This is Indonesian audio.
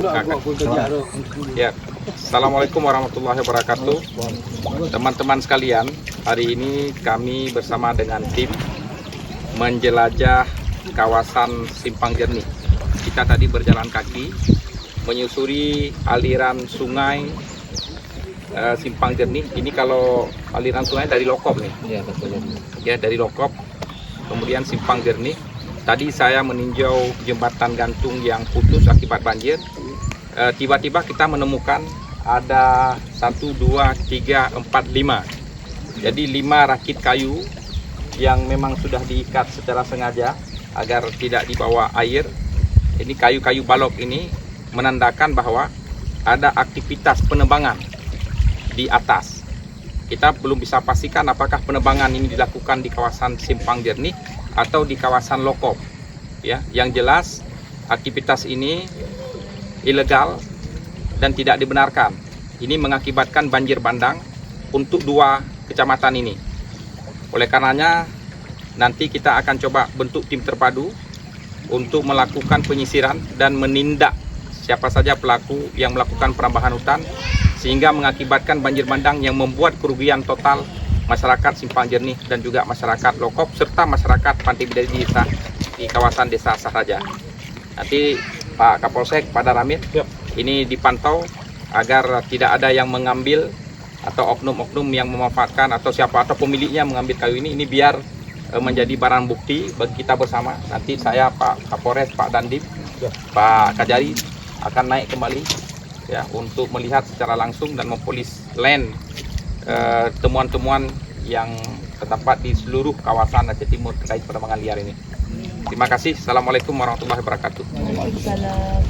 Ya, Assalamualaikum warahmatullahi wabarakatuh. Teman-teman sekalian, hari ini kami bersama dengan tim menjelajah kawasan Simpang Jernih. Kita tadi berjalan kaki menyusuri aliran sungai Simpang Jernih. Ini kalau aliran sungai dari Lokop nih. Iya, betul. Ya, dari Lokop. Kemudian Simpang Jernih. Tadi saya meninjau jembatan gantung yang putus akibat banjir. Tiba-tiba kita menemukan ada 1, 2, 3, 4, 5. Jadi 5 rakit kayu yang memang sudah diikat secara sengaja agar tidak dibawa air. Ini kayu-kayu balok ini menandakan bahwa ada aktivitas penebangan di atas. Kita belum bisa pastikan apakah penebangan ini dilakukan di kawasan Simpang Jernih atau di kawasan Lokop. Ya, yang jelas aktivitas ini ilegal dan tidak dibenarkan. Ini mengakibatkan banjir bandang untuk 2 kecamatan ini. Oleh karenanya nanti kita akan coba bentuk tim terpadu untuk melakukan penyisiran dan menindak siapa saja pelaku yang melakukan perambahan hutan sehingga mengakibatkan banjir bandang yang membuat kerugian total masyarakat Simpang Jernih dan juga masyarakat Lokop serta masyarakat Pantai Bidadari Desa di kawasan Desa Sahraja. Nanti Pak Kapolsek, Pak Daramit, ini dipantau agar tidak ada yang mengambil atau oknum-oknum yang memanfaatkan atau siapa atau pemiliknya mengambil kayu ini biar menjadi barang bukti bagi kita bersama. Nanti saya, Pak Kapolres, Pak Dandim, Pak Kajari akan naik kembali ya untuk melihat secara langsung dan mempolis land temuan-temuan yang terdapat di seluruh kawasan Aceh Timur terkait penebangan liar ini. Terima kasih. Assalamualaikum warahmatullahi wabarakatuh. Waalaikumsalam.